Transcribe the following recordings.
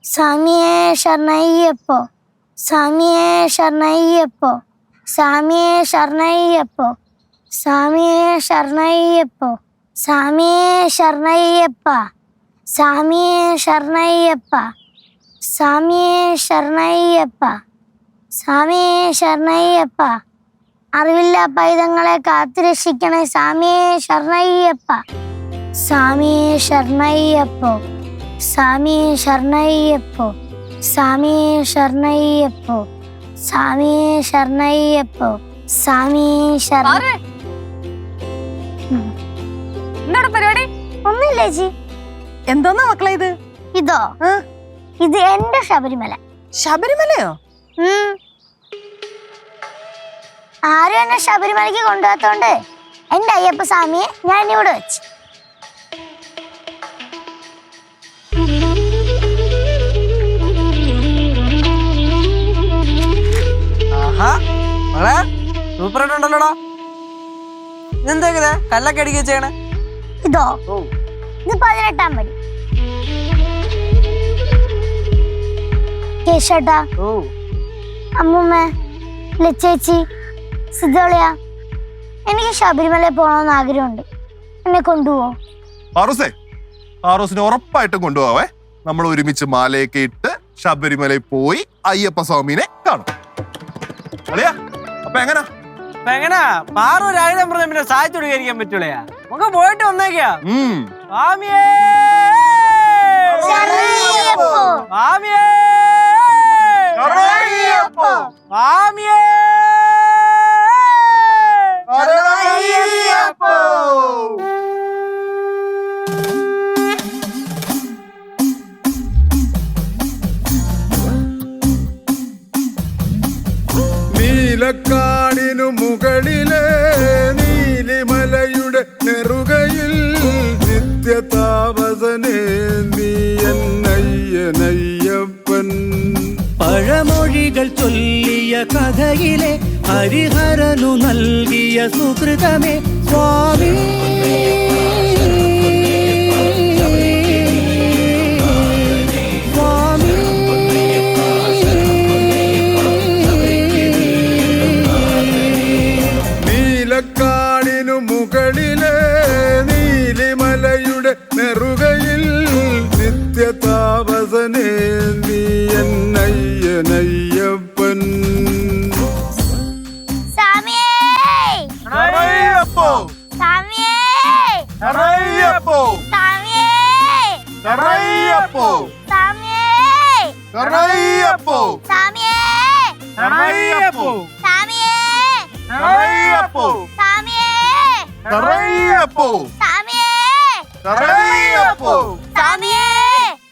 സ്വാമിയേ ശരണയ്യപ്പോ, സ്വാമിയേ ശരണയ്യപ്പോ, സ്വാമിയേ ശരണയ്യപ്പോ, സ്വാമിയേ ശരണയ്യപ്പോ, സ്വാമിയേ ശരണയ്യപ്പ, സ്വാമിയേ ശരണയ്യപ്പ, സ്വാമിയേ ശരണയ്യപ്പ, സ്വാമിയേ ശരണയ്യപ്പ. അറിവില്ല പൈതങ്ങളെ കാത്തുരക്ഷിക്കണേ സ്വാമിയേ ശരണയ്യപ്പ. സ്വാമിയേ ശരണയ്യപ്പോ, സ്വാമിയേ ശരണയ്യപ്പോ, സ്വാമിയേ ശരണയ്യപ്പോ, സ്വാമിയേ ശരണയ്യപ്പോ, സ്വാമിയേ ശരണ. എന്താണ് പരിപാടി? ഒന്നുമില്ല ചേച്ചി. എന്തോന്നാ മക്കളെ ഇത്? ഇതോ? ഇത് എന്റെ ശബരിമല. ശബരിമലയോ? ആരും എന്നെ ശബരിമലയ്ക്ക് കൊണ്ടുപോകാത്തോണ്ട് എന്റെ അയ്യപ്പ സ്വാമിയെ ഞാൻ ഇവിടെ വെച്ചു. സൂപ്പർ ആയിട്ടുണ്ടല്ലോടാ. ഇതെന്താ കല്ലൊക്കെ അടിക്കുക ചെയ്യണേ? ഇതോ? ഇത് 18-ാം പടി. കേശോട്ടാ, അമ്മൂമ്മ, ലച്ചേച്ചി, സിദ്ധോളിയ, എനിക്ക് ശബരിമലയിൽ പോകണമെന്ന് ആഗ്രഹമുണ്ട്. എന്നെ കൊണ്ടുപോവോ? ആറോസിനെ ഉറപ്പായിട്ടും കൊണ്ടുപോവേ. നമ്മൾ ഒരുമിച്ച് മാലയൊക്കെ ഇട്ട് ശബരിമലയിൽ പോയി അയ്യപ്പ സ്വാമിനെ കാണും. അളിയാ, അപ്പൊ എങ്ങനാ പാറു രാവിലെ പറഞ്ഞ പിന്നെ സാധിച്ചു കൊടുക്കാൻ പറ്റൂലയാ? നമുക്ക് പോയിട്ട് വന്നേക്കാ. സ്വാമിയേ ശരണയ്യപ്പോ, സ്വാമിയേ ശരണയ്യപ്പോ, സ്വാമിയേ ശരണയ്യപ്പോ. നീലക്കാടിനു മുകളിലെ നീലിമലയുടെ നെറുകയിൽ നിത്യതാപസനേ നീ എന്നയ്യനയ്യപ്പൻ. പഴമൊഴികൾ ചൊല്ലിയ കഥയിലെ ഹരിഹരനു നൽകിയ സുകൃതമേ സ്വാമി. സ്വാമി നീലക്കാടിനു മുകളിലെ നീലിമലയുടെ നെറുകയിൽ നിത്യതാപസനേ നീ എന്നയ്യനയ്യപ്പൻ. സ്വാമിയേ ശരണയ്യപ്പോ, സ്വാമിയേ ശരണയ്യപ്പോ, സ്വാമിയേ ശരണയ്യപ്പോ, സ്വാമിയേ ശരണയ്യപ്പോ, സ്വാമിയേ ശരണയ്യപ്പോ, സ്വാമിയേ ശരണയ്യപ്പോ, സ്വാമിയേ ശരണയ്യപ്പോ, സ്വാമിയേ ശരണയ്യപ്പോ, സ്വാമിയേ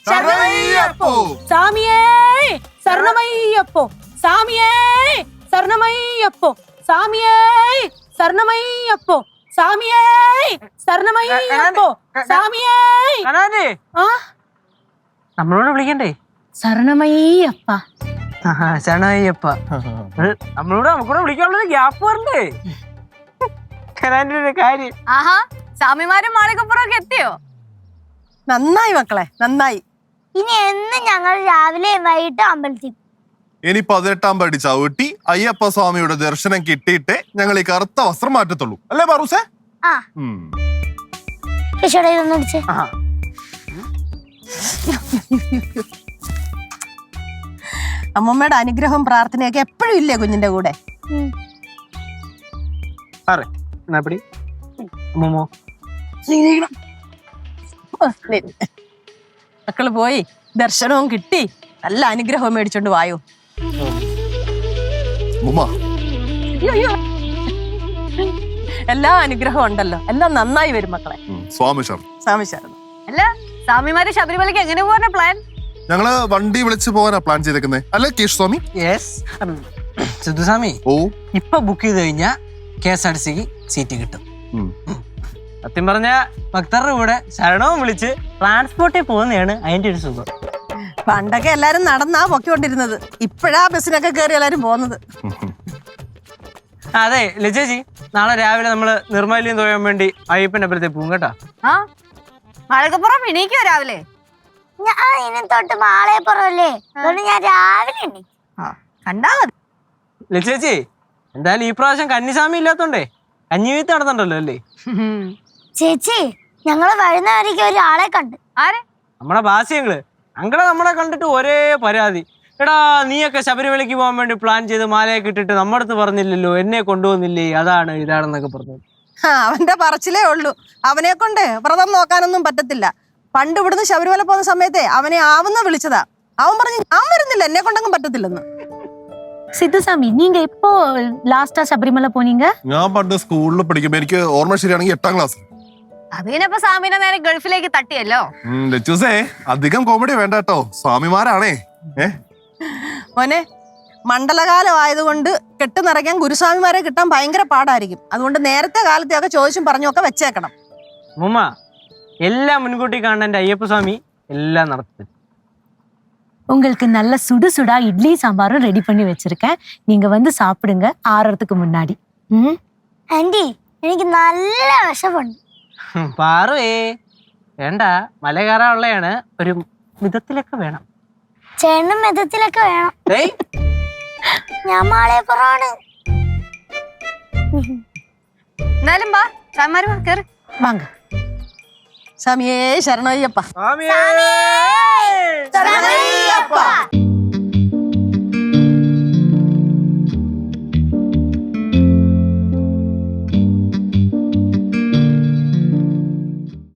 ശരണയ്യപ്പോ, സ്വാമിയേ ശരണമയ്യപ്പോ, സ്വാമിയേ ശരണമയ്യപ്പോ, സ്വാമിയേ ശരണമയ്യപ്പോ, സ്വാമിയേ ശരണമയ്യപ്പോ, സ്വാമിയേ. നമ്മളോട് വിളിക്കണ്ടേ? ശരണമയ്യപ്പ. ശരണയ്യപ്പ. നമുക്കൂടെ വിളിക്കാനുള്ളത് ഗ്യാപ്പ് വരണ്ടേ? ഒരു കാര്യം. ആഹാ, സ്വാമിമാരും മാളികപ്പുറമൊക്കെ എത്തിയോ? നന്നായി മക്കളെ, നന്നായി. ഇനി എന്നും ഞങ്ങൾ രാവിലെയും വൈകിട്ടും അമ്പലത്തിൽ. ഇനി 18-ാം പടി ചവിട്ടി അയ്യപ്പ സ്വാമിയുടെ ദർശനം കിട്ടിയിട്ടേ ഞങ്ങൾ ഈ കറുത്ത വസ്ത്രം മാറ്റത്തുള്ളൂ, അല്ലേ പാറൂസേ? ആ കേശോടെ ഇതൊന്നും അടിച്ചേ. അമ്മമ്മയുടെ അനുഗ്രഹവും പ്രാർത്ഥനയൊക്കെ എപ്പോഴും ഇല്ലേ കുഞ്ഞിന്റെ കൂടെ? മക്കള് പോയി ദർശനവും കിട്ടി, നല്ല അനുഗ്രഹവും മേടിച്ചോണ്ട് വായോ. എല്ലാ അനുഗ്രഹവും ഉണ്ടല്ലോ, എല്ലാം നന്നായി വരും മക്കളെ. സ്വാമി ശരണം. സ്വാമി ശരണം. അല്ല, സ്വാമിമാര് ശബരിമലയ്ക്ക് എങ്ങനെ പോകാനാ പ്ലാൻ? ഞങ്ങള് വണ്ടി വിളിച്ച് പോകാനാ പ്ലാൻ ചെയ്തേക്കുന്നേ, അല്ലേ കേശ് സ്വാമി? സിദ്ധുസ്വാമി, ഓ, ഇപ്പൊ ബുക്ക് ചെയ്ത് കഴിഞ്ഞാ KSRTCക്ക് സീറ്റ് കിട്ടും. സത്യം പറഞ്ഞ ഭക്തരുടെ കൂടെ ശരണവും വിളിച്ച് ട്രാൻസ്പോർട്ടിൽ പോകുന്നതാണ് അതിന്റെ ഒരു സുഖം. പണ്ടൊക്കെ എല്ലാരും നടന്നാ പൊക്കിക്കൊണ്ടിരുന്നത്, ഇപ്പഴാ ബസ്സിനൊക്കെ കയറി എല്ലാരും പോകുന്നത്. അതെ ലജേജി, നാളെ രാവിലെ നമ്മള് നിർമ്മാല്യം തോയാൻ വേണ്ടി അയ്യപ്പന്റെ അപ്പുറത്തെ പോകും കേട്ടോ. ആ, മാളികപ്പുറം എണീക്കോ രാവിലെ? ഞാൻ ഇനി തൊട്ട് മാളയപ്പുറമല്ലേ അതുകൊണ്ട് ഞാൻ രാവിലെ എണ്ണി. കണ്ടാ മതി. ചേച്ചി എന്തായാലും ഈ പ്രാവശ്യം കന്നിസ്വാമി ഇല്ലാത്തോണ്ടേ കഞ്ഞി വീത്ത് നടന്നുണ്ടല്ലോ അല്ലേ? ചേച്ചി ഞങ്ങള് വരുന്നവരേക്ക് ഒരാളെ കണ്ട്. ആരെ? നമ്മുടെ ബാസിയങ്ങള് അങ്കളെ നമ്മളെ കണ്ടിട്ട് ഒരേ പരാതി. എടാ നീയൊക്കെ ശബരിമലയ്ക്ക് പോകാൻ വേണ്ടി പ്ലാൻ ചെയ്ത് മാലയൊക്കെ ഇട്ടിട്ട് നമ്മുടെ അടുത്ത് പറഞ്ഞില്ലല്ലോ, എന്നെ കൊണ്ടുപോകുന്നില്ലേ, അതാണ് ഇതാണെന്നൊക്കെ പറഞ്ഞു. അവന്റെ പറച്ചിലേ ഉള്ളൂ. അവനെ കൊണ്ട് വ്രതം നോക്കാനൊന്നും പറ്റത്തില്ല. പണ്ട് ഇവിടുന്ന് ശബരിമല പോകുന്ന സമയത്തെ അവനെ ആവുന്ന വിളിച്ചതാ. അവൻ പറഞ്ഞു ഞാൻ വരുന്നില്ല, എന്നെ കൊണ്ടൊന്നും പറ്റത്തില്ലെന്ന്. സിദ്ധുസാമി, நீங்க எப்போ லாஸ்டா ശബരിമല പോനീங்க? ഞാൻ പണ്ട് സ്കൂളിൽ പഠിക്കുമ്പോ എനിക്ക് ഓർമ്മ ശരിയാണെങ്കിൽ 8ാം ക്ലാസ്. അതിനിപ്പോ സ്വാമിനെ നേരെ ഗൾഫിലേക്ക് തട്ടിയല്ലോ. ലച്ചൂസേ അധികം കോമഡി വേണ്ട കേട്ടോ, സ്വാമിമാരാണേ. മോനെ, മണ്ഡലകാലം ആയതുകൊണ്ട് കെട്ട് നിറയ്ക്കാൻ ഗുരുസ്വാമിമാരെ കിട്ടാൻ ഭയങ്കര പാടായിരിക്കും. അതുകൊണ്ട് നേരത്തെ കാലത്തെയൊക്കെ ചോദിച്ചും പറഞ്ഞൊക്കെ വെച്ചേക്കണം. മുമ്മ എല്ലാം മുൻകൂട്ടി കാണുന്ന എന്റെ അയ്യപ്പസ്വാമി എല്ലാം നടത്തി. உங்களுக்கு நல்ல சுடு சுடா இட்லி சாம்பாரும் ரெடி பண்ணி வச்சிருக்கேன். நீங்க வந்து சாப்பிடுங்க ஆறறதுக்கு முன்னாடி. ആന്റി എനിക്ക് നല്ല വിശപ്പുണ്ട്. പാറുവേ വേണ്ട, മല കയറാനുള്ളതാണ്, ഒരു മിതത്തിലൊക്കെ വേണം. ചേട്ടനും മിതത്തിലൊക്കെ വേണം. ഏയ് ഞാൻ മാളയപ്പുറമാണ്. എന്നാലും വാ സ്വാമിമാര് വാ, കേറ്. வாங்க. സ്വാമിയേ ശരണയ്യപ്പ. സ്വാമിയേ ശരണയ്യ.